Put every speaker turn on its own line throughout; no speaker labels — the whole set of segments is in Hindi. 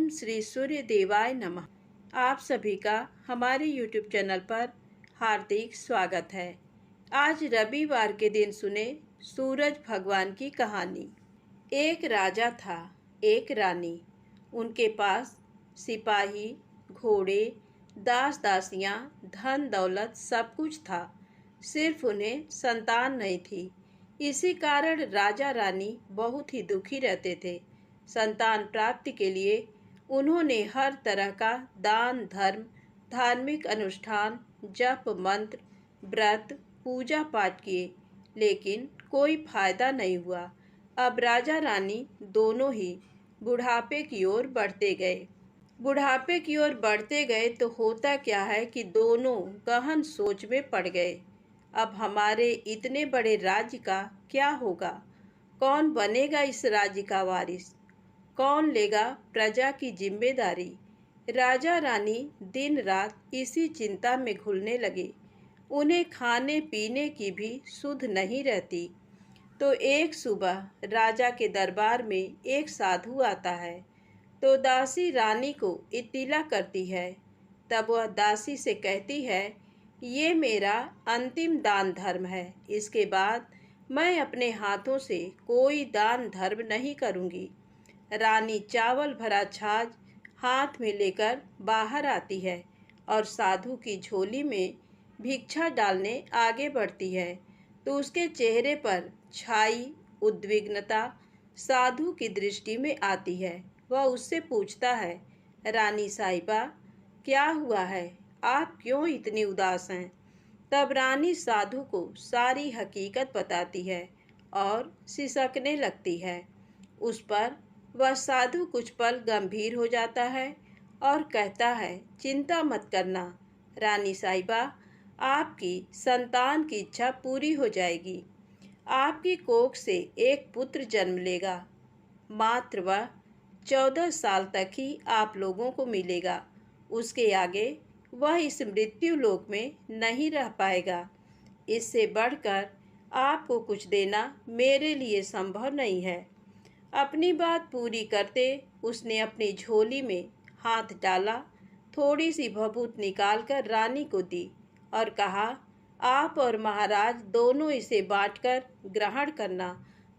ओम श्री सूर्य देवाय नमः। आप सभी का हमारे YouTube चैनल पर हार्दिक स्वागत है। आज रविवार के दिन सुने सूरज भगवान की कहानी। एक राजा था, एक रानी। उनके पास सिपाही, घोड़े, दास दासियां, धन दौलत सब कुछ था। सिर्फ उन्हें संतान नहीं थी। इसी कारण राजा रानी बहुत ही दुखी रहते थे। संतान प्राप्ति के लिए उन्होंने हर तरह का दान धर्म, धार्मिक अनुष्ठान, जप मंत्र, व्रत, पूजा पाठ किए, लेकिन कोई फायदा नहीं हुआ। अब राजा रानी दोनों ही बुढ़ापे की ओर बढ़ते गए। बुढ़ापे की ओर बढ़ते गए तो होता क्या है कि दोनों गहन सोच में पड़ गए। अब हमारे इतने बड़े राज्य का क्या होगा? कौन बनेगा इस राज्य का वारिस? कौन लेगा प्रजा की जिम्मेदारी? राजा रानी दिन रात इसी चिंता में घुलने लगे। उन्हें खाने पीने की भी सुध नहीं रहती। तो एक सुबह राजा के दरबार में एक साधु आता है। तो दासी रानी को इत्तिला करती है। तब वह दासी से कहती है, ये मेरा अंतिम दान धर्म है। इसके बाद मैं अपने हाथों से कोई दान धर्म नहीं करूँगी। रानी चावल भरा छाछ हाथ में लेकर बाहर आती है और साधु की झोली में भिक्षा डालने आगे बढ़ती है। तो उसके चेहरे पर छाई उद्विग्नता साधु की दृष्टि में आती है। वह उससे पूछता है, रानी साहिबा, क्या हुआ है? आप क्यों इतनी उदास हैं? तब रानी साधु को सारी हकीकत बताती है और सिसकने लगती है। उस पर वह साधु कुछ पल गंभीर हो जाता है और कहता है, चिंता मत करना रानी साहिबा, आपकी संतान की इच्छा पूरी हो जाएगी। आपकी कोख से एक पुत्र जन्म लेगा। मात्र वह 14 साल तक ही आप लोगों को मिलेगा। उसके आगे वह इस मृत्यु लोक में नहीं रह पाएगा। इससे बढ़कर आपको कुछ देना मेरे लिए संभव नहीं है। अपनी बात पूरी करते उसने अपनी झोली में हाथ डाला, थोड़ी सी भभूत निकालकर रानी को दी और कहा, आप और महाराज दोनों इसे बांटकर ग्रहण करना।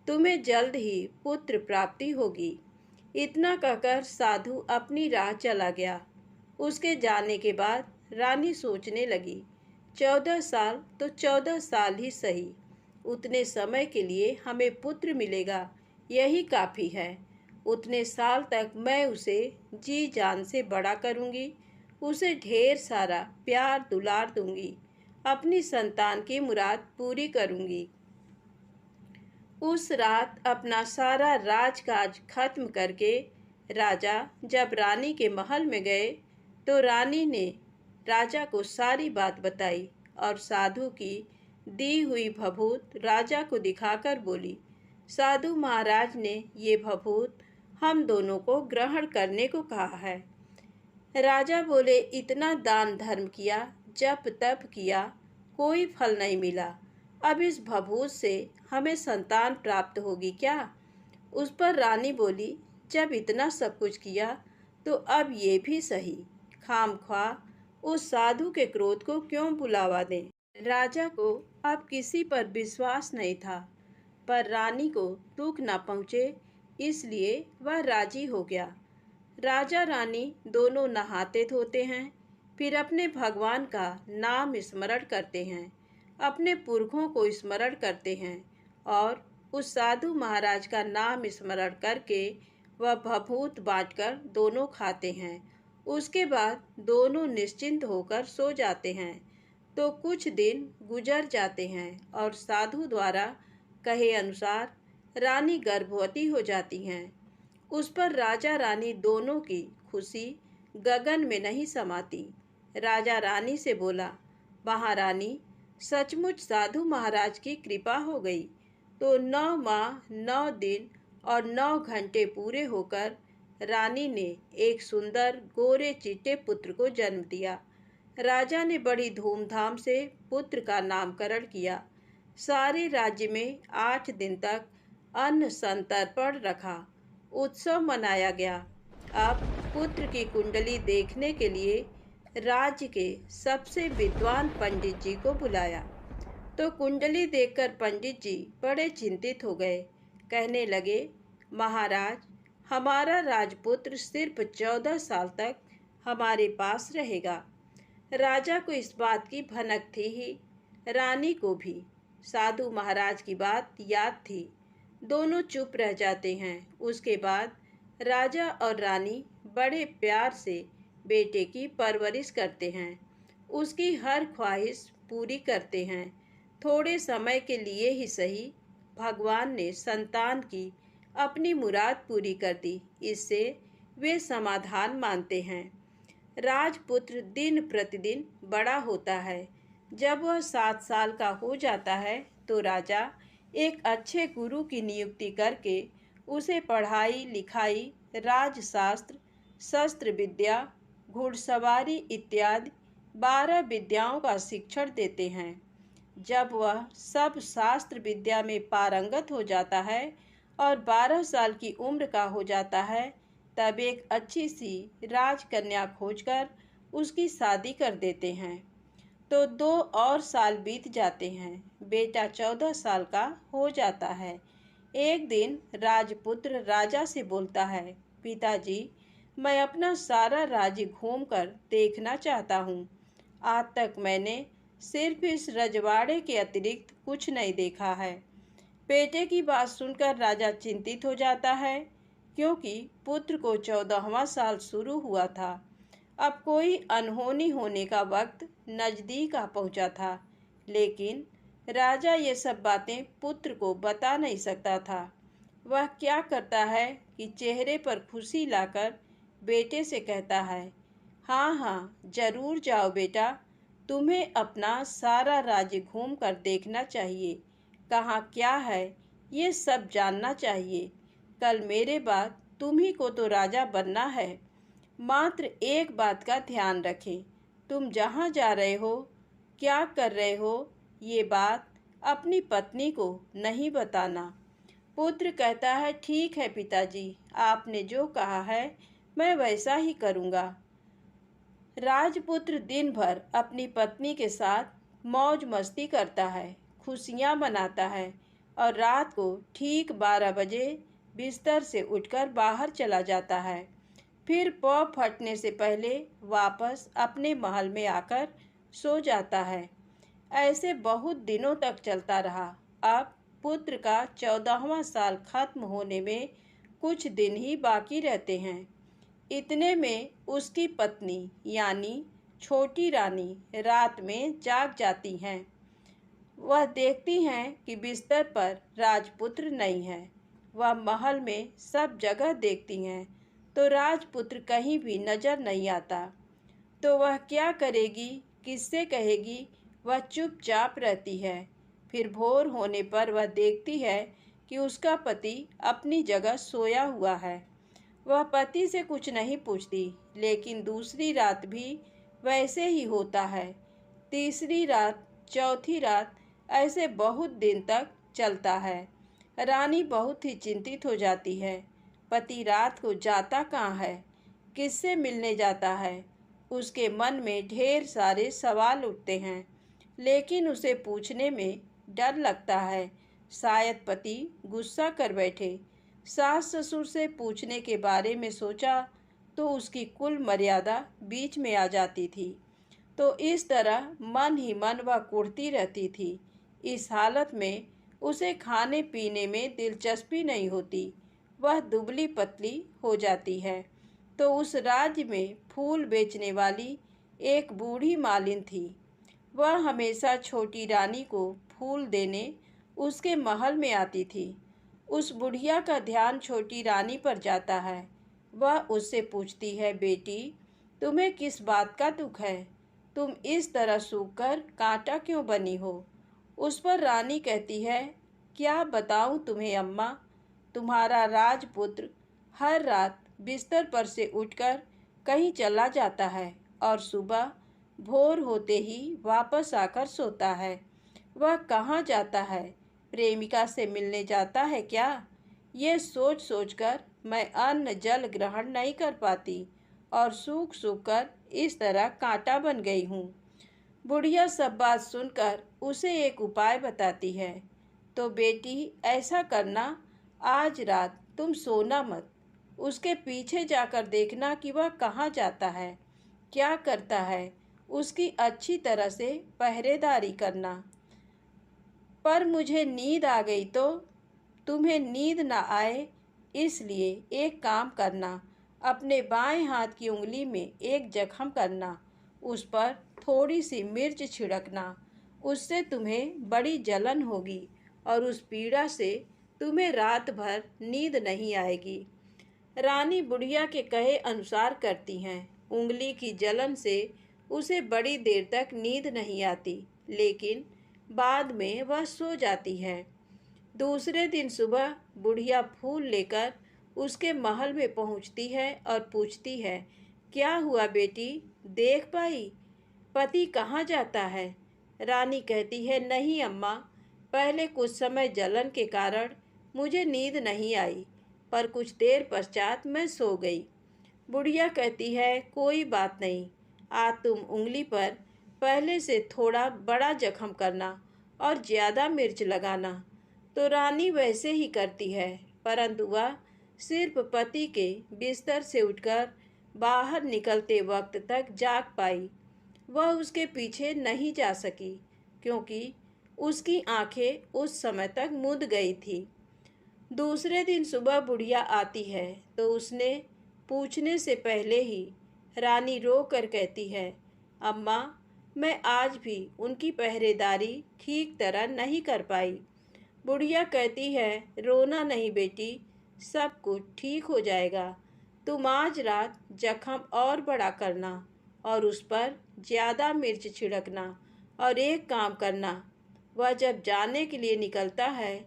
तुम्हें जल्द ही पुत्र प्राप्ति होगी। इतना कहकर साधु अपनी राह चला गया। उसके जाने के बाद रानी सोचने लगी, 14 साल तो 14 साल ही सही, उतने समय के लिए हमें पुत्र मिलेगा, यही काफ़ी है। उतने साल तक मैं उसे जी जान से बड़ा करूँगी, उसे ढेर सारा प्यार दुलार दूँगी, अपनी संतान की मुराद पूरी करूँगी। उस रात अपना सारा राजकाज खत्म करके राजा जब रानी के महल में गए तो रानी ने राजा को सारी बात बताई और साधु की दी हुई भभूत राजा को दिखाकर बोली, साधु महाराज ने ये भभूत हम दोनों को ग्रहण करने को कहा है। राजा बोले, इतना दान धर्म किया, जप तप किया, कोई फल नहीं मिला। अब इस भभूत से हमें संतान प्राप्त होगी क्या? उस पर रानी बोली, जब इतना सब कुछ किया तो अब ये भी सही, खामख्वाह उस साधु के क्रोध को क्यों बुलावा दें। राजा को अब किसी पर विश्वास नहीं था, पर रानी को दुख न पहुँचे इसलिए वह राजी हो गया। राजा रानी दोनों नहाते धोते हैं, फिर अपने भगवान का नाम स्मरण करते हैं, अपने पुरखों को स्मरण करते हैं और उस साधु महाराज का नाम स्मरण करके वह भभूत बांटकर दोनों खाते हैं। उसके बाद दोनों निश्चिंत होकर सो जाते हैं। तो कुछ दिन गुजर जाते हैं और साधु द्वारा कहे अनुसार रानी गर्भवती हो जाती हैं। उस पर राजा रानी दोनों की खुशी गगन में नहीं समाती। राजा रानी से बोला, महारानी, सचमुच साधु महाराज की कृपा हो गई। तो 9 माह 9 दिन और 9 घंटे पूरे होकर रानी ने एक सुंदर गोरे चिट्टे पुत्र को जन्म दिया। राजा ने बड़ी धूमधाम से पुत्र का नामकरण किया। सारे राज्य में 8 दिन तक अन्न संतर्पण रखा, उत्सव मनाया गया। अब पुत्र की कुंडली देखने के लिए राज्य के सबसे विद्वान पंडित जी को बुलाया। तो कुंडली देखकर पंडित जी बड़े चिंतित हो गए। कहने लगे, महाराज, हमारा राजपुत्र सिर्फ 14 साल तक हमारे पास रहेगा। राजा को इस बात की भनक थी ही, रानी को भी। साधु महाराज की बात याद थी। दोनों चुप रह जाते हैं। उसके बाद राजा और रानी बड़े प्यार से बेटे की परवरिश करते हैं, उसकी हर ख्वाहिश पूरी करते हैं। थोड़े समय के लिए ही सही, भगवान ने संतान की अपनी मुराद पूरी कर दी। इससे वे समाधान मानते हैं। राजपुत्र दिन प्रतिदिन बड़ा होता है। जब वह 7 साल का हो जाता है तो राजा एक अच्छे गुरु की नियुक्ति करके उसे पढ़ाई लिखाई, राजशास्त्र, शस्त्र विद्या, घुड़सवारी इत्यादि 12 विद्याओं का शिक्षण देते हैं। जब वह सब शास्त्र विद्या में पारंगत हो जाता है और 12 साल की उम्र का हो जाता है, तब एक अच्छी सी राजकन्या खोजकर उसकी शादी कर देते हैं। तो 2 और साल बीत जाते हैं। बेटा 14 साल का हो जाता है। एक दिन राजपुत्र राजा से बोलता है, पिताजी, मैं अपना सारा राज्य घूमकर देखना चाहता हूँ। आज तक मैंने सिर्फ इस रजवाड़े के अतिरिक्त कुछ नहीं देखा है। बेटे की बात सुनकर राजा चिंतित हो जाता है, क्योंकि पुत्र को 14वां साल शुरू हुआ था। अब कोई अनहोनी होने का वक्त नज़दीक आ पहुंचा था, लेकिन राजा ये सब बातें पुत्र को बता नहीं सकता था। वह क्या करता है कि चेहरे पर खुशी लाकर बेटे से कहता है, हाँ हाँ, जरूर जाओ बेटा, तुम्हें अपना सारा राज्य घूम कर देखना चाहिए। कहाँ क्या है ये सब जानना चाहिए। कल मेरे बाद तुम्ही को तो राजा बनना है। मात्र एक बात का ध्यान रखें, तुम जहाँ जा रहे हो, क्या कर रहे हो, ये बात अपनी पत्नी को नहीं बताना। पुत्र कहता है, ठीक है पिताजी, आपने जो कहा है मैं वैसा ही करूँगा। राजपुत्र दिन भर अपनी पत्नी के साथ मौज मस्ती करता है, खुशियाँ मनाता है और रात को ठीक 12 बजे बिस्तर से उठकर बाहर चला जाता है। फिर पौ फटने से पहले वापस अपने महल में आकर सो जाता है। ऐसे बहुत दिनों तक चलता रहा। अब पुत्र का 14वां साल खत्म होने में कुछ दिन ही बाकी रहते हैं। इतने में उसकी पत्नी यानी छोटी रानी रात में जाग जाती हैं। वह देखती हैं कि बिस्तर पर राजपुत्र नहीं है। वह महल में सब जगह देखती हैं, तो राजपुत्र कहीं भी नजर नहीं आता। तो वह क्या करेगी, किससे कहेगी? वह चुपचाप रहती है। फिर भोर होने पर वह देखती है कि उसका पति अपनी जगह सोया हुआ है। वह पति से कुछ नहीं पूछती, लेकिन दूसरी रात भी वैसे ही होता है। तीसरी रात, चौथी रात, ऐसे बहुत दिन तक चलता है। रानी बहुत ही चिंतित हो जाती है। पति रात को जाता कहाँ है, किससे मिलने जाता है? उसके मन में ढेर सारे सवाल उठते हैं, लेकिन उसे पूछने में डर लगता है। शायद पति गुस्सा कर बैठे। सास ससुर से पूछने के बारे में सोचा तो उसकी कुल मर्यादा बीच में आ जाती थी। तो इस तरह मन ही मन वह कुढ़ती रहती थी। इस हालत में उसे खाने पीने में दिलचस्पी नहीं होती। वह दुबली पतली हो जाती है। तो उस राज्य में फूल बेचने वाली एक बूढ़ी मालिन थी। वह हमेशा छोटी रानी को फूल देने उसके महल में आती थी। उस बुढ़िया का ध्यान छोटी रानी पर जाता है। वह उससे पूछती है, बेटी, तुम्हें किस बात का दुख है? तुम इस तरह सूखकर कांटा क्यों बनी हो? उस पर रानी कहती है, क्या बताऊं तुम्हें अम्मा, तुम्हारा राजपुत्र हर रात बिस्तर पर से उठकर कहीं चला जाता है और सुबह भोर होते ही वापस आकर सोता है। वह कहाँ जाता है? प्रेमिका से मिलने जाता है क्या? ये सोच सोचकर मैं अन्न जल ग्रहण नहीं कर पाती और सूख सूख कर इस तरह कांटा बन गई हूँ। बुढ़िया सब बात सुनकर उसे एक उपाय बताती है। तो बेटी ऐसा करना, आज रात तुम सोना मत, उसके पीछे जाकर देखना कि वह कहाँ जाता है, क्या करता है, उसकी अच्छी तरह से पहरेदारी करना। पर मुझे नींद आ गई तो तुम्हें नींद ना आए, इसलिए एक काम करना, अपने बाएं हाथ की उंगली में एक जख्म करना, उस पर थोड़ी सी मिर्च छिड़कना, उससे तुम्हें बड़ी जलन होगी और उस पीड़ा से तुम्हें रात भर नींद नहीं आएगी। रानी बुढ़िया के कहे अनुसार करती हैं। उंगली की जलन से उसे बड़ी देर तक नींद नहीं आती, लेकिन बाद में वह सो जाती है। दूसरे दिन सुबह बुढ़िया फूल लेकर उसके महल में पहुंचती है और पूछती है, क्या हुआ बेटी, देख पाई पति कहाँ जाता है? रानी कहती है, नहीं अम्मा, पहले कुछ समय जलन के कारण मुझे नींद नहीं आई, पर कुछ देर पश्चात मैं सो गई। बुढ़िया कहती है, कोई बात नहीं, आज तुम उंगली पर पहले से थोड़ा बड़ा जख्म करना और ज़्यादा मिर्च लगाना। तो रानी वैसे ही करती है, परंतु वह सिर्फ पति के बिस्तर से उठकर बाहर निकलते वक्त तक जाग पाई। वह उसके पीछे नहीं जा सकी, क्योंकि उसकी आंखें उस समय तक मूंद गई थी। दूसरे दिन सुबह बुढ़िया आती है तो उसने पूछने से पहले ही रानी रो कर कहती है, अम्मा, मैं आज भी उनकी पहरेदारी ठीक तरह नहीं कर पाई। बुढ़िया कहती है, रोना नहीं बेटी, सब कुछ ठीक हो जाएगा। तुम आज रात जख्म और बड़ा करना और उस पर ज़्यादा मिर्च छिड़कना, और एक काम करना, वह जब जाने के लिए निकलता है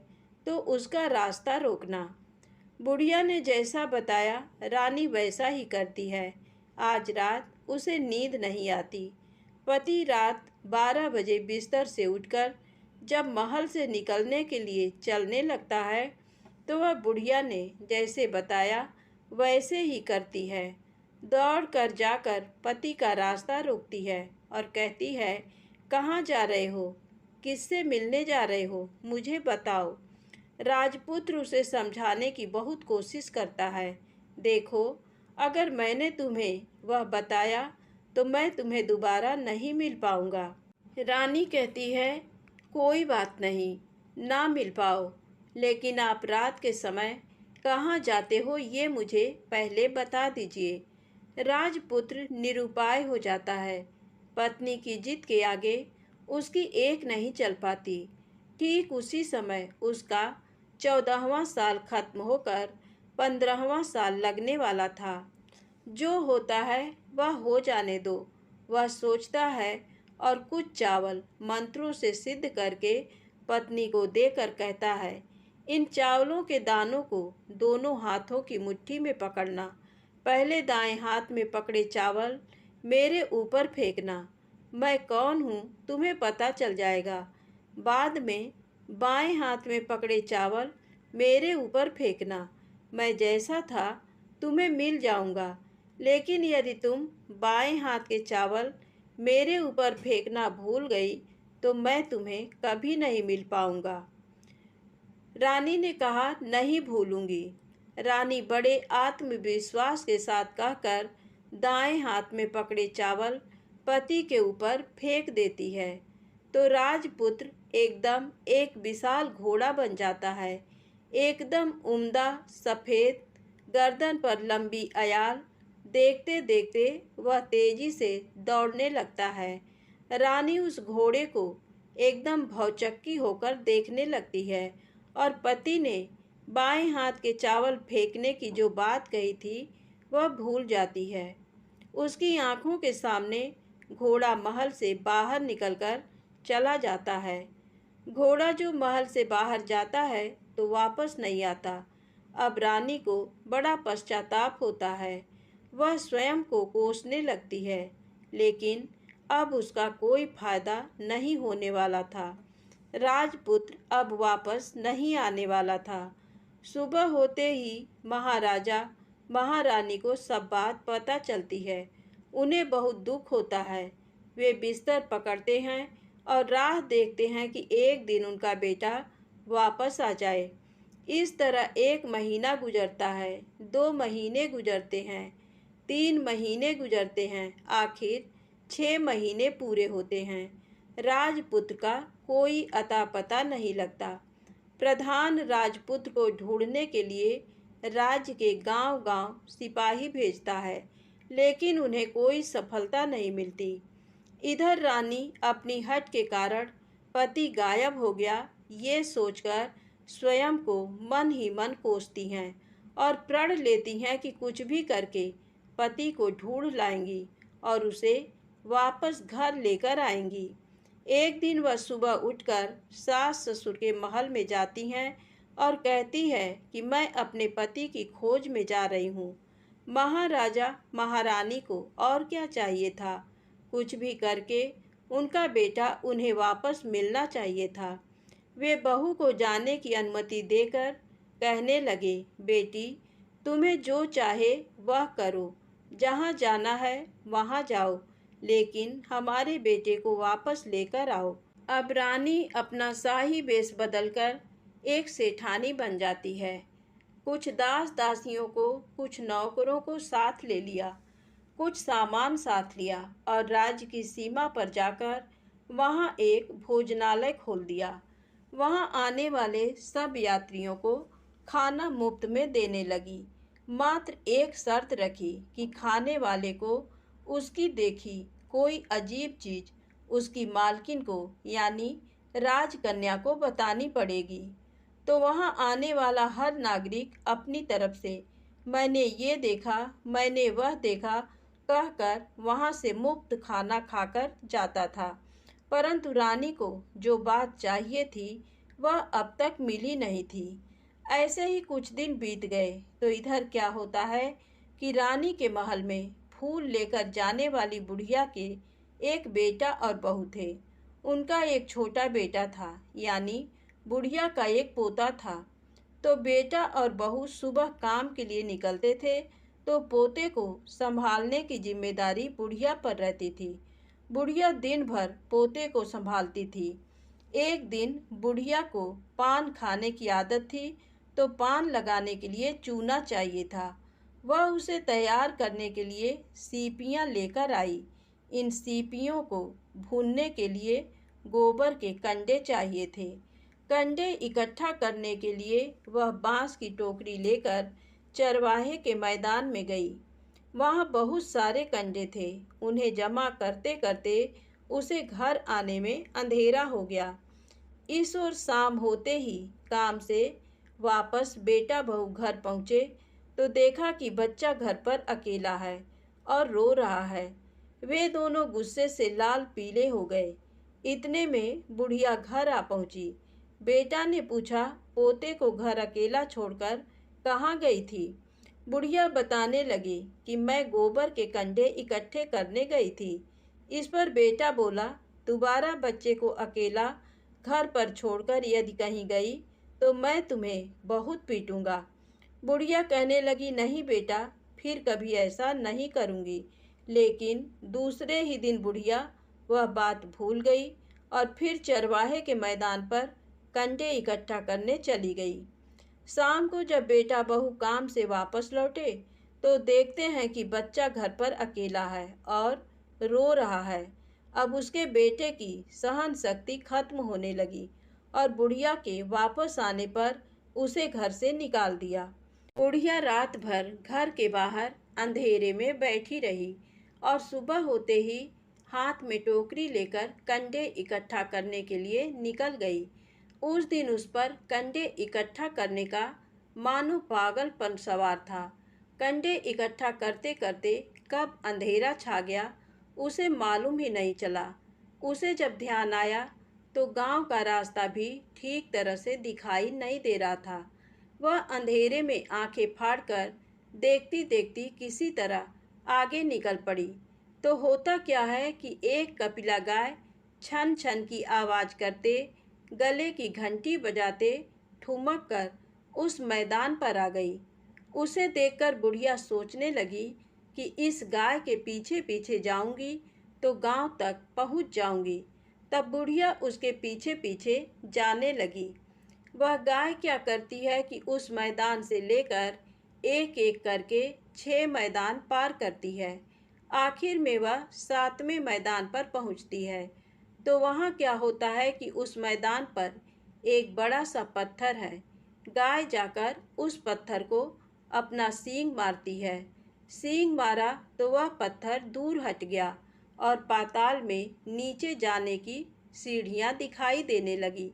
तो उसका रास्ता रोकना। बुढ़िया ने जैसा बताया रानी वैसा ही करती है। आज रात उसे नींद नहीं आती। पति रात 12 बजे बिस्तर से उठकर जब महल से निकलने के लिए चलने लगता है तो वह बुढ़िया ने जैसे बताया वैसे ही करती है। दौड़ कर जाकर पति का रास्ता रोकती है और कहती है, कहाँ जा रहे हो, किससे मिलने जा रहे हो, मुझे बताओ। राजपुत्र उसे समझाने की बहुत कोशिश करता है। देखो, अगर मैंने तुम्हें वह बताया तो मैं तुम्हें दोबारा नहीं मिल पाऊंगा। रानी कहती है, कोई बात नहीं, ना मिल पाओ, लेकिन आप रात के समय कहाँ जाते हो ये मुझे पहले बता दीजिए। राजपुत्र निरुपाय हो जाता है। पत्नी की जिद के आगे उसकी एक नहीं चल पाती। ठीक उसी समय उसका 14वां साल खत्म होकर 15वां साल लगने वाला था। जो होता है वह हो जाने दो, वह सोचता है, और कुछ चावल मंत्रों से सिद्ध करके पत्नी को देकर कहता है, इन चावलों के दानों को दोनों हाथों की मुट्ठी में पकड़ना। पहले दाएं हाथ में पकड़े चावल मेरे ऊपर फेंकना। मैं कौन हूँ तुम्हें पता चल जाएगा। बाद में बाएं हाथ में पकड़े चावल मेरे ऊपर फेंकना। मैं जैसा था तुम्हें मिल जाऊंगा, लेकिन यदि तुम बाएं हाथ के चावल मेरे ऊपर फेंकना भूल गई तो मैं तुम्हें कभी नहीं मिल पाऊंगा। रानी ने कहा, नहीं भूलूंगी। रानी बड़े आत्मविश्वास के साथ कहकर दाएं हाथ में पकड़े चावल पति के ऊपर फेंक देती है। तो राजपुत्र एकदम एक विशाल घोड़ा बन जाता है। एकदम उम्दा, सफ़ेद, गर्दन पर लंबी अयाल। देखते देखते वह तेजी से दौड़ने लगता है। रानी उस घोड़े को एकदम भौचक्की होकर देखने लगती है और पति ने बाएं हाथ के चावल फेंकने की जो बात कही थी वह भूल जाती है। उसकी आंखों के सामने घोड़ा महल से बाहर निकलकर चला जाता है। घोड़ा जो महल से बाहर जाता है तो वापस नहीं आता। अब रानी को बड़ा पश्चाताप होता है। वह स्वयं को कोसने लगती है, लेकिन अब उसका कोई फायदा नहीं होने वाला था। राजपुत्र अब वापस नहीं आने वाला था। सुबह होते ही महाराजा महारानी को सब बात पता चलती है। उन्हें बहुत दुख होता है। वे बिस्तर पकड़ते हैं और राह देखते हैं कि एक दिन उनका बेटा वापस आ जाए। इस तरह 1 महीना गुजरता है, 2 महीने गुजरते हैं, 3 महीने गुजरते हैं, आखिर 6 महीने पूरे होते हैं। राजपुत्र का कोई अता पता नहीं लगता। प्रधान राजपुत्र को ढूंढने के लिए राज्य के गांव-गांव सिपाही भेजता है, लेकिन उन्हें कोई सफलता नहीं मिलती। इधर रानी अपनी हठ के कारण पति गायब हो गया ये सोचकर स्वयं को मन ही मन कोसती हैं और प्रण लेती हैं कि कुछ भी करके पति को ढूंढ लाएंगी और उसे वापस घर लेकर आएंगी। एक दिन वह सुबह उठकर सास ससुर के महल में जाती हैं और कहती है कि मैं अपने पति की खोज में जा रही हूँ। महाराजा महारानी को और क्या चाहिए था, कुछ भी करके उनका बेटा उन्हें वापस मिलना चाहिए था। वे बहू को जाने की अनुमति देकर कहने लगे, बेटी तुम्हें जो चाहे वह करो, जहाँ जाना है वहाँ जाओ, लेकिन हमारे बेटे को वापस लेकर आओ। अब रानी अपना शाही वेश बदलकर एक सेठानी बन जाती है। कुछ दास दासियों को, कुछ नौकरों को साथ ले लिया, कुछ सामान साथ लिया और राज्य की सीमा पर जाकर वहाँ एक भोजनालय खोल दिया। वहाँ आने वाले सब यात्रियों को खाना मुफ्त में देने लगी। मात्र एक शर्त रखी कि खाने वाले को उसकी देखी कोई अजीब चीज उसकी मालकिन को यानी राजकन्या को बतानी पड़ेगी। तो वहाँ आने वाला हर नागरिक अपनी तरफ से मैंने ये देखा, मैंने वह देखा कहकर वहाँ से मुफ्त खाना खाकर जाता था। परंतु रानी को जो बात चाहिए थी वह अब तक मिली नहीं थी। ऐसे ही कुछ दिन बीत गए तो इधर क्या होता है कि रानी के महल में फूल लेकर जाने वाली बुढ़िया के एक बेटा और बहू थे। उनका एक छोटा बेटा था, यानी बुढ़िया का एक पोता था। तो बेटा और बहू सुबह काम के लिए निकलते थे तो पोते को संभालने की जिम्मेदारी बुढ़िया पर रहती थी। बुढ़िया दिन भर पोते को संभालती थी। एक दिन बुढ़िया को पान खाने की आदत थी तो पान लगाने के लिए चूना चाहिए था। वह उसे तैयार करने के लिए सीपियाँ लेकर आई। इन सीपियों को भूनने के लिए गोबर के कंडे चाहिए थे। कंडे इकट्ठा करने के लिए वह बांस की टोकरी लेकर चरवाहे के मैदान में गई। वहाँ बहुत सारे कंडे थे। उन्हें जमा करते करते उसे घर आने में अंधेरा हो गया। इस ओर शाम होते ही काम से वापस बेटा बहू घर पहुँचे तो देखा कि बच्चा घर पर अकेला है और रो रहा है। वे दोनों गुस्से से लाल पीले हो गए। इतने में बुढ़िया घर आ पहुँची। बेटा ने पूछा, पोते को घर अकेला छोड़कर कहाँ गई थी? बुढ़िया बताने लगी कि मैं गोबर के कंडे इकट्ठे करने गई थी। इस पर बेटा बोला, दोबारा बच्चे को अकेला घर पर छोड़कर यदि कहीं गई तो मैं तुम्हें बहुत पीटूंगा। बुढ़िया कहने लगी, नहीं बेटा, फिर कभी ऐसा नहीं करूंगी। लेकिन दूसरे ही दिन बुढ़िया वह बात भूल गई और फिर चरवाहे के मैदान पर कंडे इकट्ठा करने चली गई। शाम को जब बेटा बहू काम से वापस लौटे तो देखते हैं कि बच्चा घर पर अकेला है और रो रहा है। अब उसके बेटे की सहन शक्ति खत्म होने लगी और बुढ़िया के वापस आने पर उसे घर से निकाल दिया। बुढ़िया रात भर घर के बाहर अंधेरे में बैठी रही और सुबह होते ही हाथ में टोकरी लेकर कंडे इकट्ठा करने के लिए निकल गई। उस दिन उस पर कंडे इकट्ठा करने का मानो पागलपन सवार था। कंडे इकट्ठा करते करते कब अंधेरा छा गया उसे मालूम ही नहीं चला। उसे जब ध्यान आया तो गांव का रास्ता भी ठीक तरह से दिखाई नहीं दे रहा था। वह अंधेरे में आंखें फाड़कर देखती देखती किसी तरह आगे निकल पड़ी। तो होता क्या है कि एक कपिला गाय छन छन की आवाज़ करते, गले की घंटी बजाते ठुमक कर उस मैदान पर आ गई। उसे देखकर बुढ़िया सोचने लगी कि इस गाय के पीछे पीछे जाऊंगी तो गांव तक पहुंच जाऊंगी। तब बुढ़िया उसके पीछे पीछे जाने लगी। वह गाय क्या करती है कि उस मैदान से लेकर एक एक करके 6 मैदान पार करती है। आखिर में वह 7वें मैदान पर पहुंचती है। तो वहाँ क्या होता है कि उस मैदान पर एक बड़ा सा पत्थर है। गाय जाकर उस पत्थर को अपना सींग मारती है। सींग मारा तो वह पत्थर दूर हट गया और पाताल में नीचे जाने की सीढ़ियाँ दिखाई देने लगी।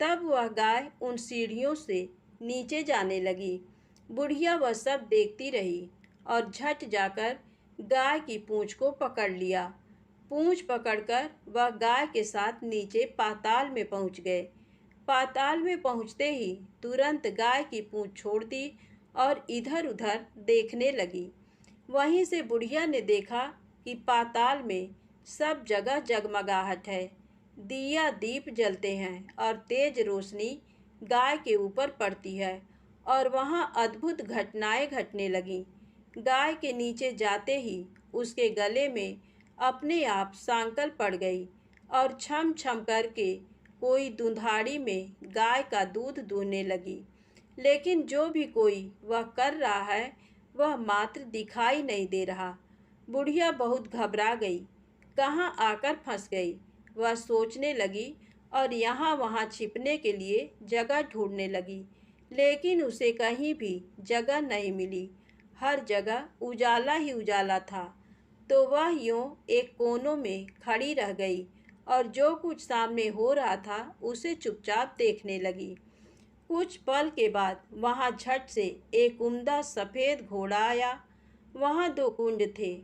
तब वह गाय उन सीढ़ियों से नीचे जाने लगी। बुढ़िया वह सब देखती रही और झट जाकर गाय की पूंछ को पकड़ लिया। पूंछ पकड़कर वह गाय के साथ नीचे पाताल में पहुंच गए। पाताल में पहुंचते ही तुरंत गाय की पूंछ छोड़ दी और इधर उधर देखने लगी। वहीं से बुढ़िया ने देखा कि पाताल में सब जगह जगमगाहट है। दिया दीप जलते हैं और तेज रोशनी गाय के ऊपर पड़ती है और वहाँ अद्भुत घटनाएं घटने लगीं। गाय के नीचे जाते ही उसके गले में अपने आप सांकल पड़ गई और छम छम करके कोई दुधाड़ी में गाय का दूध दूहने लगी। लेकिन जो भी कोई वह कर रहा है वह मात्र दिखाई नहीं दे रहा। बुढ़िया बहुत घबरा गई, कहाँ आकर फंस गई। वह सोचने लगी और यहाँ वहाँ छिपने के लिए जगह ढूंढने लगी, लेकिन उसे कहीं भी जगह नहीं मिली। हर जगह उजाला ही उजाला था। तो वह यूं एक कोनों में खड़ी रह गई और जो कुछ सामने हो रहा था उसे चुपचाप देखने लगी। कुछ पल के बाद वहां झट से एक उम्दा सफ़ेद घोड़ा आया। वहां 2 कुंड थे।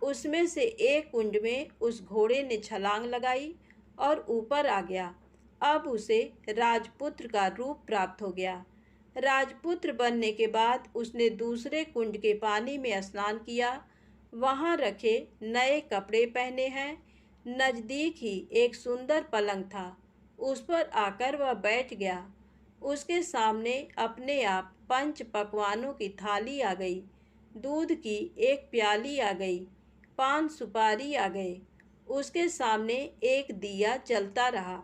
उसमें से एक कुंड में उस घोड़े ने छलांग लगाई और ऊपर आ गया। अब उसे राजपुत्र का रूप प्राप्त हो गया। राजपुत्र बनने के बाद उसने दूसरे कुंड के पानी में स्नान किया। वहाँ रखे नए कपड़े पहने हैं। नज़दीक ही एक सुंदर पलंग था। उस पर आकर वह बैठ गया। उसके सामने अपने आप 5 पकवानों की थाली आ गई। दूध की एक प्याली आ गई। पान सुपारी आ गए। उसके सामने एक दिया जलता रहा।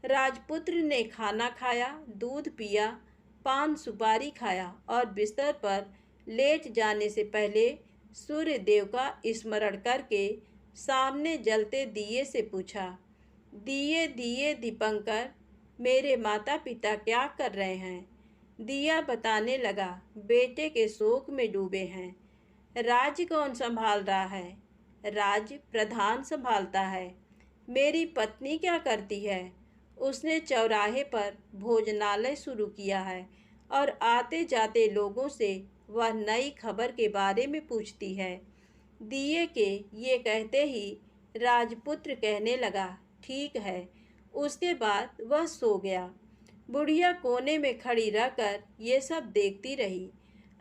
राजपुत्र ने खाना खाया, दूध पिया, पान सुपारी खाया और बिस्तर पर लेट जाने से पहले सूर्य देव का स्मरण करके सामने जलते दिए से पूछा, दिए दिए दीपंकर, मेरे माता पिता क्या कर रहे हैं? दिया बताने लगा, बेटे के शोक में डूबे हैं। राज्य कौन संभाल रहा है? राज्य प्रधान संभालता है। मेरी पत्नी क्या करती है? उसने चौराहे पर भोजनालय शुरू किया है और आते जाते लोगों से वह नई खबर के बारे में पूछती है। दिए के ये कहते ही राजपुत्र कहने लगा, ठीक है। उसके बाद वह सो गया। बुढ़िया कोने में खड़ी रहकर ये सब देखती रही।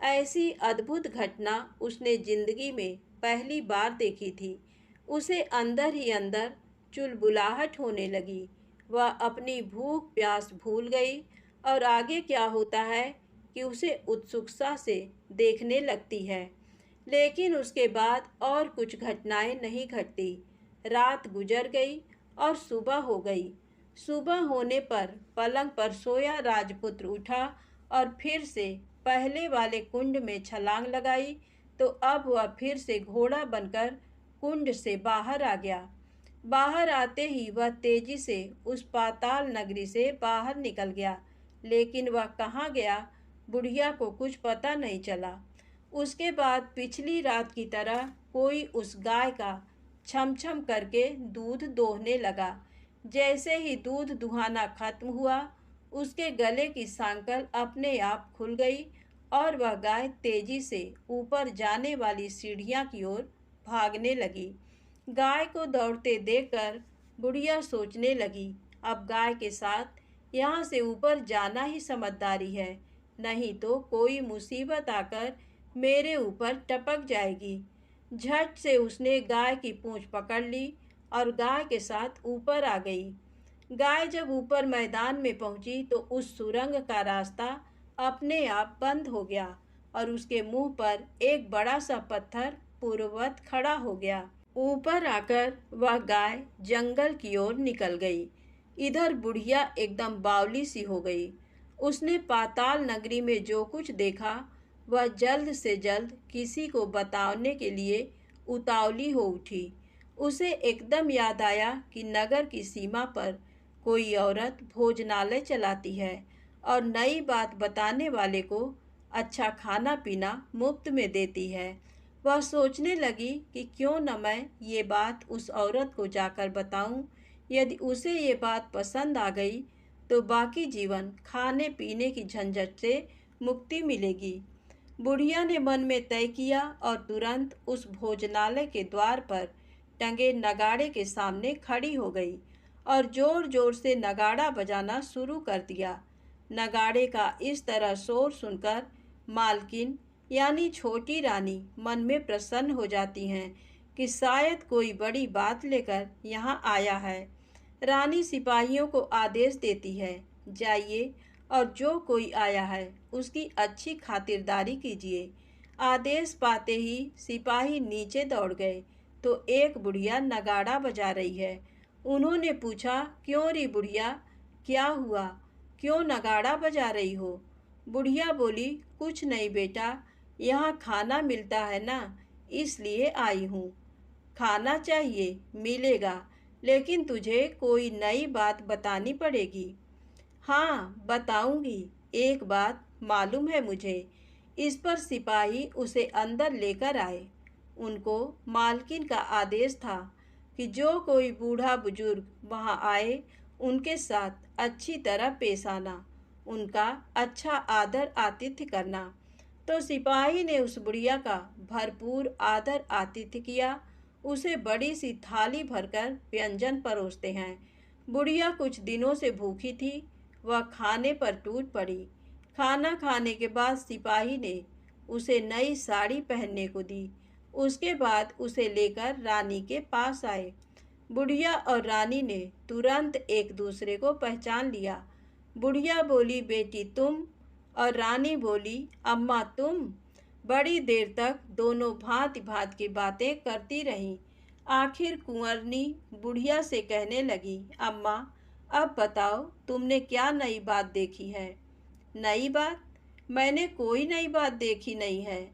ऐसी अद्भुत घटना उसने जिंदगी में पहली बार देखी थी। उसे अंदर ही अंदर चुलबुलाहट होने लगी। वह अपनी भूख प्यास भूल गई और आगे क्या होता है कि उसे उत्सुकता से देखने लगती है। लेकिन उसके बाद और कुछ घटनाएं नहीं घटती। रात गुजर गई और सुबह हो गई। सुबह होने पर पलंग पर सोया राजपुत्र उठा और फिर से पहले वाले कुंड में छलांग लगाई। तो अब वह फिर से घोड़ा बनकर कुंड से बाहर आ गया। बाहर आते ही वह तेजी से उस पाताल नगरी से बाहर निकल गया। लेकिन वह कहाँ गया, बुढ़िया को कुछ पता नहीं चला। उसके बाद पिछली रात की तरह कोई उस गाय का छम छम करके दूध दोहने लगा। जैसे ही दूध दुहाना खत्म हुआ, उसके गले की सांकल अपने आप खुल गई और वह गाय तेजी से ऊपर जाने वाली सीढ़ियाँ की ओर भागने लगी। गाय को दौड़ते देखकर बुढ़िया सोचने लगी, अब गाय के साथ यहाँ से ऊपर जाना ही समझदारी है, नहीं तो कोई मुसीबत आकर मेरे ऊपर टपक जाएगी। झट से उसने गाय की पूंछ पकड़ ली और गाय के साथ ऊपर आ गई। गाय जब ऊपर मैदान में पहुंची तो उस सुरंग का रास्ता अपने आप बंद हो गया और उसके मुंह पर एक बड़ा सा पत्थर पूर्ववत खड़ा हो गया। ऊपर आकर वह गाय जंगल की ओर निकल गई। इधर बुढ़िया एकदम बावली सी हो गई। उसने पाताल नगरी में जो कुछ देखा वह जल्द से जल्द किसी को बताने के लिए उतावली हो उठी। उसे एकदम याद आया कि नगर की सीमा पर कोई औरत भोजनालय चलाती है और नई बात बताने वाले को अच्छा खाना पीना मुफ्त में देती है। वह सोचने लगी कि क्यों न मैं ये बात उस औरत को जाकर बताऊं। यदि उसे ये बात पसंद आ गई तो बाकी जीवन खाने पीने की झंझट से मुक्ति मिलेगी। बुढ़िया ने मन में तय किया और तुरंत उस भोजनालय के द्वार पर टंगे नगाड़े के सामने खड़ी हो गई और जोर जोर से नगाड़ा बजाना शुरू कर दिया। नगाड़े का इस तरह शोर सुनकर मालकिन यानी छोटी रानी मन में प्रसन्न हो जाती हैं कि शायद कोई बड़ी बात लेकर यहाँ आया है। रानी सिपाहियों को आदेश देती है, जाइए और जो कोई आया है उसकी अच्छी खातिरदारी कीजिए। आदेश पाते ही सिपाही नीचे दौड़ गए तो एक बुढ़िया नगाड़ा बजा रही है। उन्होंने पूछा, क्यों री बुढ़िया, क्या हुआ, क्यों नगाड़ा बजा रही हो? बुढ़िया बोली, कुछ नहीं बेटा, यहाँ खाना मिलता है ना, इसलिए आई हूँ। खाना चाहिए, मिलेगा, लेकिन तुझे कोई नई बात बतानी पड़ेगी। हाँ बताऊंगी, एक बात मालूम है मुझे। इस पर सिपाही उसे अंदर लेकर आए। उनको मालकिन का आदेश था कि जो कोई बूढ़ा बुजुर्ग वहाँ आए उनके साथ अच्छी तरह पेश आना, उनका अच्छा आदर आतिथ्य करना। तो सिपाही ने उस बुढ़िया का भरपूर आदर आतिथ्य किया। उसे बड़ी सी थाली भरकर व्यंजन परोसते हैं। बुढ़िया कुछ दिनों से भूखी थी, वह खाने पर टूट पड़ी। खाना खाने के बाद सिपाही ने उसे नई साड़ी पहनने को दी। उसके बाद उसे लेकर रानी के पास आए। बुढ़िया और रानी ने तुरंत एक दूसरे को पहचान लिया। बुढ़िया बोली, बेटी तुम? और रानी बोली, अम्मा तुम? बड़ी देर तक दोनों भांति भांति की बातें करती रहीं। आखिर कुंवरनी बुढ़िया से कहने लगी, अम्मा अब बताओ तुमने क्या नई बात देखी है? नई बात? मैंने कोई नई बात देखी नहीं है।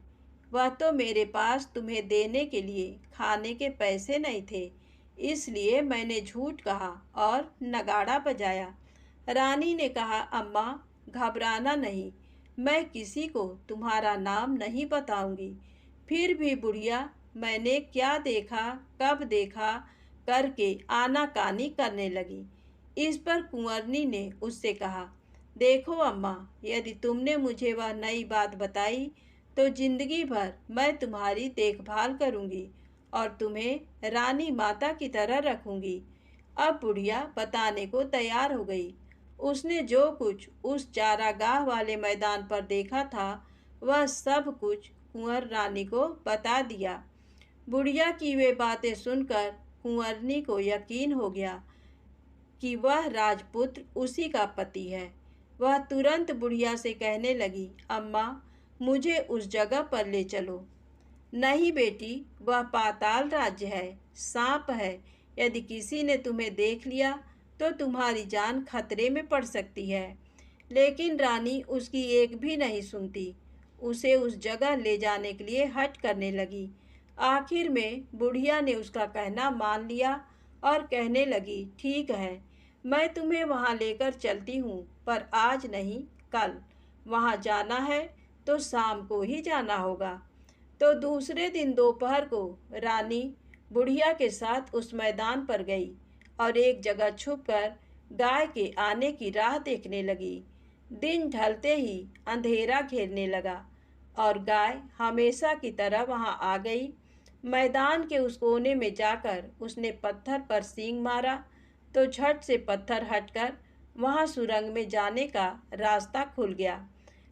वह तो मेरे पास तुम्हें देने के लिए खाने के पैसे नहीं थे, इसलिए मैंने झूठ कहा और नगाड़ा बजाया। रानी ने कहा, अम्मा घबराना नहीं, मैं किसी को तुम्हारा नाम नहीं बताऊंगी। फिर भी बुढ़िया मैंने क्या देखा, कब देखा करके आनाकानी करने लगी। इस पर कुंवरनी ने उससे कहा, देखो अम्मा, यदि तुमने मुझे वह नई बात बताई तो जिंदगी भर मैं तुम्हारी देखभाल करूंगी और तुम्हें रानी माता की तरह रखूंगी। अब बुढ़िया बताने को तैयार हो गई। उसने जो कुछ उस चारागाह वाले मैदान पर देखा था वह सब कुछ कुंवर रानी को बता दिया। बुढ़िया की वे बातें सुनकर कुंवरनी को यकीन हो गया कि वह राजपुत्र उसी का पति है। वह तुरंत बुढ़िया से कहने लगी, अम्मा मुझे उस जगह पर ले चलो। नहीं बेटी, वह पाताल राज्य है, सांप है। यदि किसी ने तुम्हें देख लिया तो तुम्हारी जान खतरे में पड़ सकती है। लेकिन रानी उसकी एक भी नहीं सुनती। उसे उस जगह ले जाने के लिए हठ करने लगी। आखिर में बुढ़िया ने उसका कहना मान लिया और कहने लगी, ठीक है, मैं तुम्हें वहाँ लेकर चलती हूँ, पर आज नहीं कल। वहाँ जाना है तो शाम को ही जाना होगा। तो दूसरे दिन दोपहर को रानी बुढ़िया के साथ उस मैदान पर गई और एक जगह छुपकर गाय के आने की राह देखने लगी। दिन ढलते ही अंधेरा घेरने लगा और गाय हमेशा की तरह वहां आ गई। मैदान के उस कोने में जाकर उसने पत्थर पर सींग मारा तो झट से पत्थर हटकर वहां सुरंग में जाने का रास्ता खुल गया।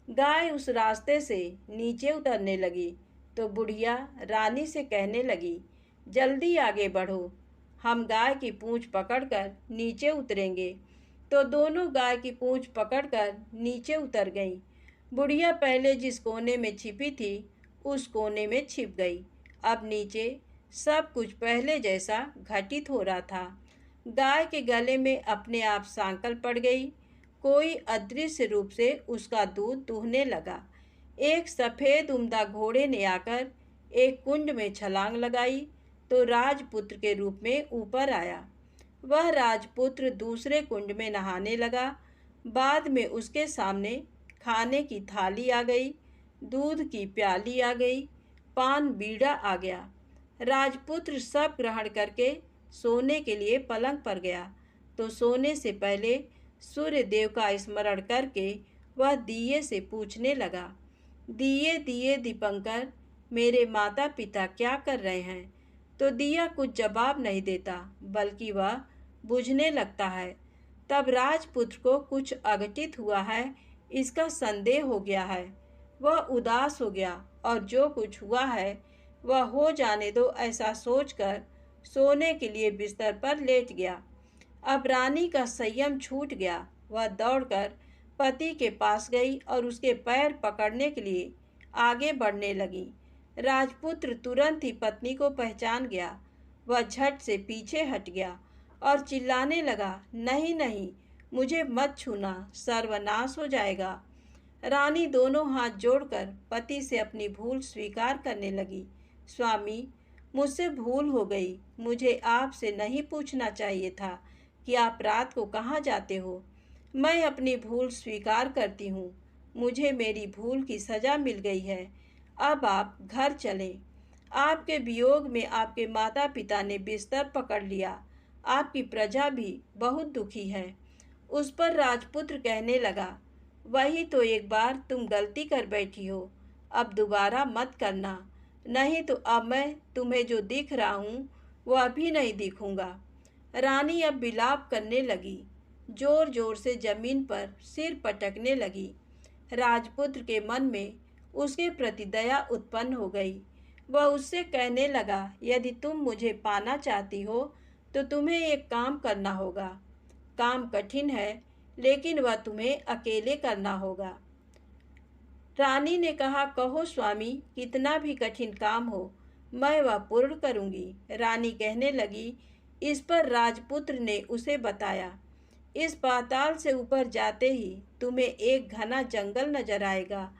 गाय उस रास्ते से नीचे उतरने लगी तो बुढ़िया रानी से कहने लगी, जल्दी आगे बढ़ो, हम गाय की पूंछ पकड़कर नीचे उतरेंगे। तो दोनों गाय की पूंछ पकड़कर नीचे उतर गईं। बुढ़िया पहले जिस कोने में छिपी थी उस कोने में छिप गई। अब नीचे सब कुछ पहले जैसा घटित हो रहा था। गाय के गले में अपने आप सांकल पड़ गई। कोई अदृश्य रूप से उसका दूध दूहने लगा। एक सफ़ेद उम्दा घोड़े ने आकर एक कुंड में छलांग लगाई तो राजपुत्र के रूप में ऊपर आया। वह राजपुत्र दूसरे कुंड में नहाने लगा। बाद में उसके सामने खाने की थाली आ गई, दूध की प्याली आ गई, पान बीड़ा आ गया। राजपुत्र सब ग्रहण करके सोने के लिए पलंग पर गया तो सोने से पहले सूर्य देव का स्मरण करके वह दिए से पूछने लगा, दिए दिए दीपंकर, मेरे माता पिता क्या कर रहे हैं? तो दिया कुछ जवाब नहीं देता, बल्कि वह बुझने लगता है। तब राजपुत्र को कुछ अघटित हुआ है, इसका संदेह हो गया है। वह उदास हो गया और जो कुछ हुआ है वह हो जाने दो ऐसा सोचकर सोने के लिए बिस्तर पर लेट गया। अब रानी का संयम छूट गया। वह दौड़कर पति के पास गई और उसके पैर पकड़ने के लिए आगे बढ़ने लगी। राजपुत्र तुरंत ही पत्नी को पहचान गया। वह झट से पीछे हट गया और चिल्लाने लगा, नहीं नहीं, मुझे मत छूना, सर्वनाश हो जाएगा। रानी दोनों हाथ जोड़कर पति से अपनी भूल स्वीकार करने लगी। स्वामी, मुझसे भूल हो गई। मुझे आपसे नहीं पूछना चाहिए था कि आप रात को कहाँ जाते हो। मैं अपनी भूल स्वीकार करती हूँ। मुझे मेरी भूल की सज़ा मिल गई है। अब आप घर चलें। आपके वियोग में आपके माता पिता ने बिस्तर पकड़ लिया। आपकी प्रजा भी बहुत दुखी है। उस पर राजपुत्र कहने लगा, वही तो एक बार तुम गलती कर बैठी हो, अब दोबारा मत करना, नहीं तो अब मैं तुम्हें जो दिख रहा हूँ वो अभी नहीं दिखूंगा। रानी अब विलाप करने लगी, जोर जोर से जमीन पर सिर पटकने लगी। राजपुत्र के मन में उसके प्रति दया उत्पन्न हो गई। वह उससे कहने लगा, यदि तुम मुझे पाना चाहती हो तो तुम्हें एक काम करना होगा। काम कठिन है, लेकिन वह तुम्हें अकेले करना होगा। रानी ने कहा, कहो स्वामी, कितना भी कठिन काम हो मैं वह पूर्ण करूंगी। रानी कहने लगी। इस पर राजपुत्र ने उसे बताया, इस पाताल से ऊपर जाते ही तुम्हें एक घना जंगल नजर आएगा।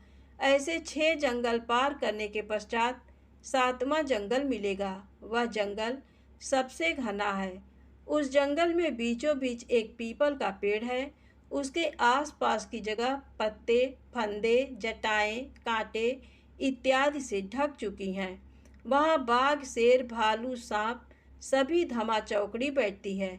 ऐसे 6 जंगल पार करने के पश्चात 7वां जंगल मिलेगा। वह जंगल सबसे घना है। उस जंगल में बीचों बीच एक पीपल का पेड़ है। उसके आसपास की जगह पत्ते, फंदे, जटाएं, कांटे इत्यादि से ढक चुकी हैं। वहाँ बाघ, शेर, भालू, सांप सभी धमा चौकड़ी बैठती है।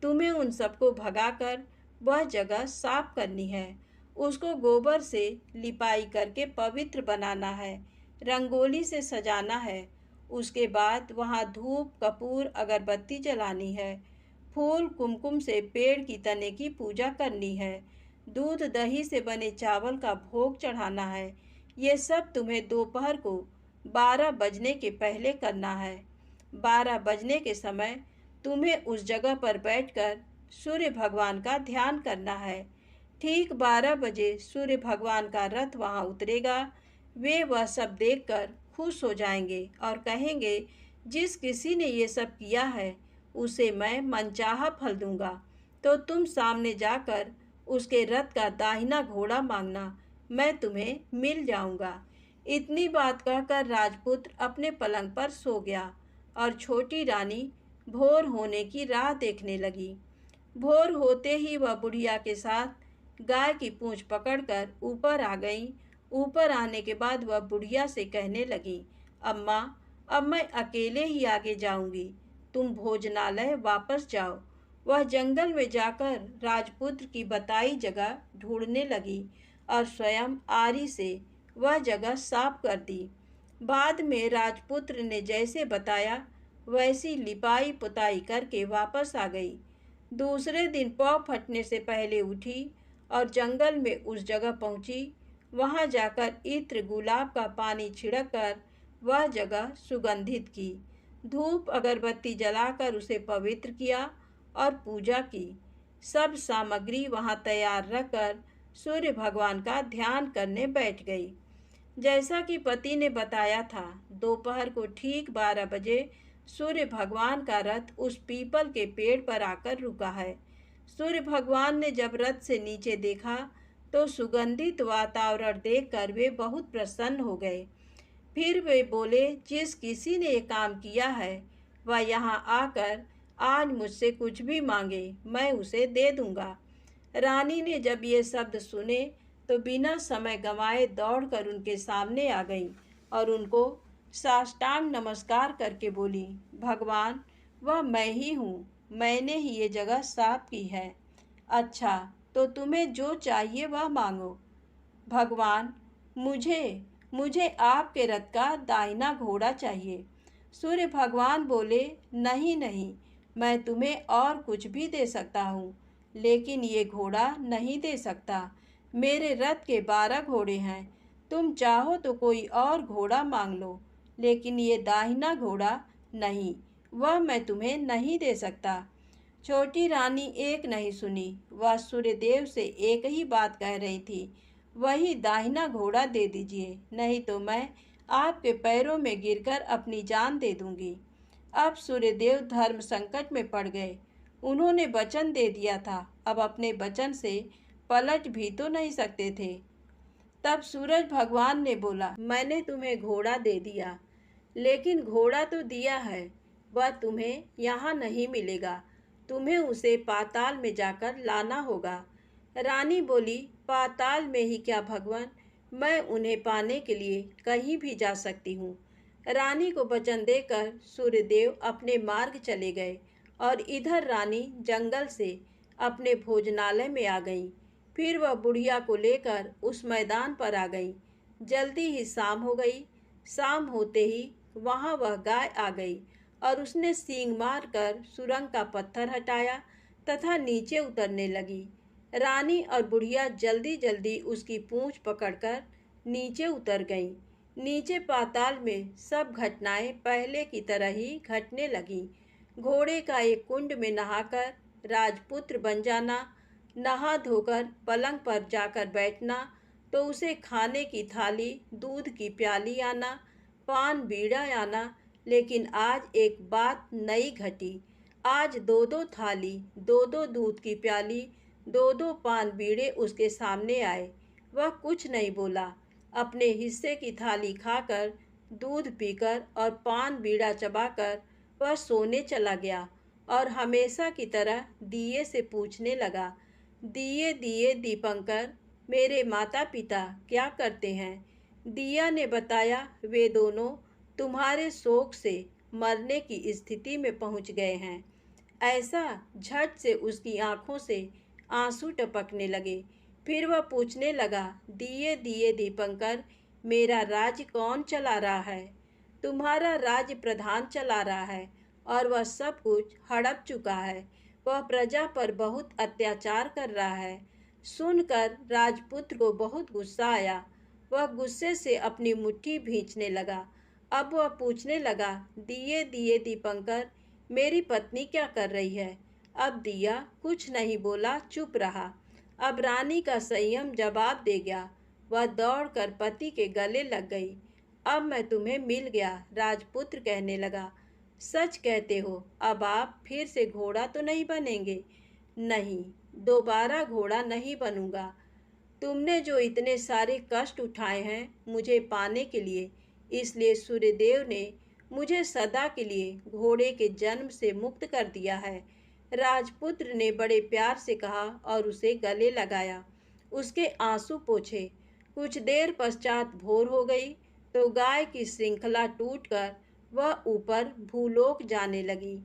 तुम्हें उन सबको भगाकर वह जगह साफ करनी है। उसको गोबर से लिपाई करके पवित्र बनाना है, रंगोली से सजाना है। उसके बाद वहाँ धूप, कपूर, अगरबत्ती जलानी है। फूल, कुमकुम से पेड़ की तने की पूजा करनी है। दूध दही से बने चावल का भोग चढ़ाना है। ये सब तुम्हें दोपहर को 12 बजने के पहले करना है। 12 बजने के समय तुम्हें उस जगह पर बैठकर सूर्य भगवान का ध्यान करना है। ठीक 12 बजे सूर्य भगवान का रथ वहाँ उतरेगा। वे वह सब देखकर खुश हो जाएंगे और कहेंगे, जिस किसी ने ये सब किया है उसे मैं मनचाहा फल दूंगा। तो तुम सामने जाकर उसके रथ का दाहिना घोड़ा मांगना, मैं तुम्हें मिल जाऊंगा। इतनी बात कहकर राजपुत्र अपने पलंग पर सो गया और छोटी रानी भोर होने की राह देखने लगी। भोर होते ही वह बुढ़िया के साथ गाय की पूंछ पकड़कर ऊपर आ गई। ऊपर आने के बाद वह बुढ़िया से कहने लगी, अम्मा, अब मैं अकेले ही आगे जाऊंगी, तुम भोजनालय वापस जाओ। वह जंगल में जाकर राजपुत्र की बताई जगह ढूंढने लगी और स्वयं आरी से वह जगह साफ कर दी। बाद में राजपुत्र ने जैसे बताया वैसी लिपाई पुताई करके वापस आ गई। दूसरे दिन पौ फटने से पहले उठी और जंगल में उस जगह पहुंची। वहां जाकर इत्र, गुलाब का पानी छिड़ककर वह जगह सुगंधित की। धूप अगरबत्ती जलाकर उसे पवित्र किया और पूजा की। सब सामग्री वहां तैयार रखकर सूर्य भगवान का ध्यान करने बैठ गई। जैसा कि पति ने बताया था, दोपहर को ठीक 12 बजे सूर्य भगवान का रथ उस पीपल के पेड़ पर आकर रुका है। सूर्य भगवान ने जब रथ से नीचे देखा तो सुगंधित वातावरण देखकर वे बहुत प्रसन्न हो गए। फिर वे बोले, जिस किसी ने ये काम किया है वह यहाँ आकर आज मुझसे कुछ भी मांगे, मैं उसे दे दूंगा। रानी ने जब ये शब्द सुने तो बिना समय गंवाए दौड़कर उनके सामने आ गई और उनको साष्टांग नमस्कार करके बोली, भगवान, वह मैं ही हूँ, मैंने ही ये जगह साफ की है। अच्छा, तो तुम्हें जो चाहिए वह मांगो। भगवान, मुझे मुझे आपके रथ का दाहिना घोड़ा चाहिए। सूर्य भगवान बोले, नहीं नहीं, मैं तुम्हें और कुछ भी दे सकता हूँ, लेकिन ये घोड़ा नहीं दे सकता। मेरे रथ के 12 घोड़े हैं, तुम चाहो तो कोई और घोड़ा मांग लो, लेकिन ये दाहिना घोड़ा नहीं, वह मैं तुम्हें नहीं दे सकता। छोटी रानी एक नहीं सुनी, वह सूर्यदेव से एक ही बात कह रही थी, वही दाहिना घोड़ा दे दीजिए, नहीं तो मैं आपके पैरों में गिरकर अपनी जान दे दूंगी। अब सूर्यदेव धर्म संकट में पड़ गए। उन्होंने वचन दे दिया था, अब अपने वचन से पलट भी तो नहीं सकते थे। तब सूरज भगवान ने बोला, मैंने तुम्हें घोड़ा दे दिया, लेकिन घोड़ा तो दिया है, वह तुम्हें यहाँ नहीं मिलेगा, तुम्हें उसे पाताल में जाकर लाना होगा। रानी बोली, पाताल में ही क्या भगवान, मैं उन्हें पाने के लिए कहीं भी जा सकती हूँ। रानी को वचन देकर सूर्यदेव अपने मार्ग चले गए और इधर रानी जंगल से अपने भोजनालय में आ गई। फिर वह बुढ़िया को लेकर उस मैदान पर आ गई। जल्दी ही शाम हो गई। शाम होते ही वहाँ वह गाय आ गई और उसने सींग मारकर सुरंग का पत्थर हटाया तथा नीचे उतरने लगी। रानी और बुढ़िया जल्दी जल्दी उसकी पूंछ पकड़कर नीचे उतर गईं। नीचे पाताल में सब घटनाएं पहले की तरह ही घटने लगीं। घोड़े का एक कुंड में नहाकर राजपुत्र बन जाना, नहा धोकर पलंग पर जाकर बैठना, तो उसे खाने की थाली, दूध की प्याली आना, पान बीड़ा आना। लेकिन आज एक बात नई घटी। आज दो दो थाली, दो दो दूध की प्याली, दो दो पान बीड़े उसके सामने आए। वह कुछ नहीं बोला। अपने हिस्से की थाली खाकर, दूध पीकर और पान बीड़ा चबाकर वह सोने चला गया और हमेशा की तरह दिए से पूछने लगा, दिए दिए दीपंकर, मेरे माता पिता क्या करते हैं? दिया ने बताया, वे दोनों तुम्हारे शोक से मरने की स्थिति में पहुंच गए हैं। ऐसा झट से उसकी आंखों से आंसू टपकने लगे। फिर वह पूछने लगा, दिए दिए दीपंकर, मेरा राज्य कौन चला रहा है? तुम्हारा राज्य प्रधान चला रहा है और वह सब कुछ हड़प चुका है। वह प्रजा पर बहुत अत्याचार कर रहा है। सुनकर राजपुत्र को बहुत गुस्सा आया। वह गुस्से से अपनी मुट्ठी भींचने लगा। अब वह पूछने लगा, दिए दिए दीपंकर, मेरी पत्नी क्या कर रही है? अब दिया कुछ नहीं बोला, चुप रहा। अब रानी का संयम जवाब दे गया। वह दौड़कर पति के गले लग गई। अब मैं तुम्हें मिल गया, राजपुत्र कहने लगा। सच कहते हो, अब आप फिर से घोड़ा तो नहीं बनेंगे? नहीं, दोबारा घोड़ा नहीं बनूंगा। तुमने जो इतने सारे कष्ट उठाए हैं मुझे पाने के लिए, इसलिए सूर्यदेव ने मुझे सदा के लिए घोड़े के जन्म से मुक्त कर दिया है। राजपुत्र ने बड़े प्यार से कहा और उसे गले लगाया, उसके आंसू पोंछे। कुछ देर पश्चात भोर हो गई तो गाय की श्रृंखला टूटकर वह ऊपर भूलोक जाने लगी।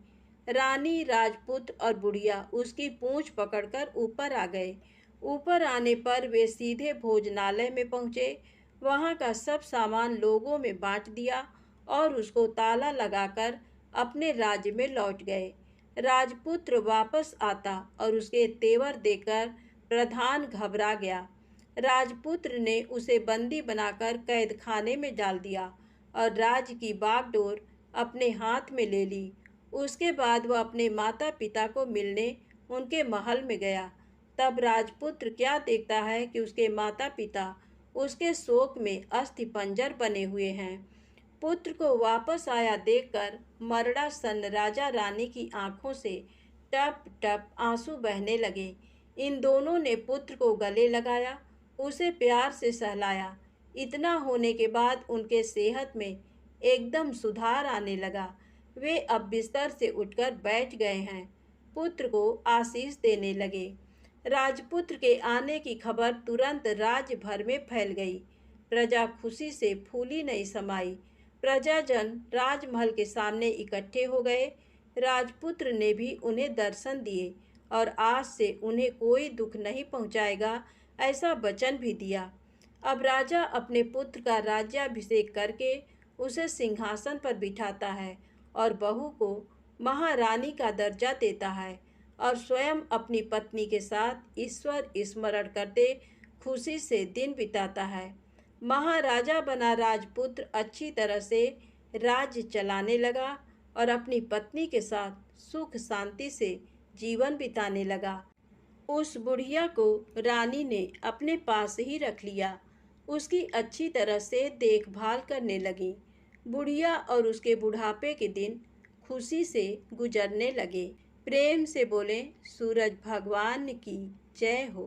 रानी, राजपुत्र और बुढ़िया उसकी पूंछ पकड़कर ऊपर आ गए। ऊपर आने पर वे सीधे भोजनालय में पहुँचे। वहाँ का सब सामान लोगों में बांट दिया और उसको ताला लगाकर अपने राज्य में लौट गए। राजपुत्र वापस आता और उसके तेवर देखकर प्रधान घबरा गया। राजपुत्र ने उसे बंदी बनाकर कैद खाने में डाल दिया और राज्य की बागडोर अपने हाथ में ले ली। उसके बाद वह अपने माता पिता को मिलने उनके महल में गया। तब राजपुत्र क्या देखता है कि उसके माता पिता उसके शोक में अस्थिपंजर बने हुए हैं। पुत्र को वापस आया देखकर मरड़ा सन राजा रानी की आंखों से टप टप आंसू बहने लगे। इन दोनों ने पुत्र को गले लगाया, उसे प्यार से सहलाया। इतना होने के बाद उनके सेहत में एकदम सुधार आने लगा। वे अब बिस्तर से उठकर बैठ गए हैं, पुत्र को आशीष देने लगे। राजपुत्र के आने की खबर तुरंत राज्य भर में फैल गई। प्रजा खुशी से फूली नहीं समाई। प्रजाजन राजमहल के सामने इकट्ठे हो गए। राजपुत्र ने भी उन्हें दर्शन दिए और आज से उन्हें कोई दुख नहीं पहुंचाएगा, ऐसा वचन भी दिया। अब राजा अपने पुत्र का राज्याभिषेक करके उसे सिंहासन पर बिठाता है और बहू को महारानी का दर्जा देता है और स्वयं अपनी पत्नी के साथ ईश्वर स्मरण करते खुशी से दिन बिताता है। महाराजा बना राजपुत्र अच्छी तरह से राज्य चलाने लगा और अपनी पत्नी के साथ सुख शांति से जीवन बिताने लगा। उस बुढ़िया को रानी ने अपने पास ही रख लिया। उसकी अच्छी तरह से देखभाल करने लगी। बुढ़िया और उसके बुढ़ापे के दिन खुशी से गुजरने लगे। प्रेम से बोले सूरज भगवान की जय हो।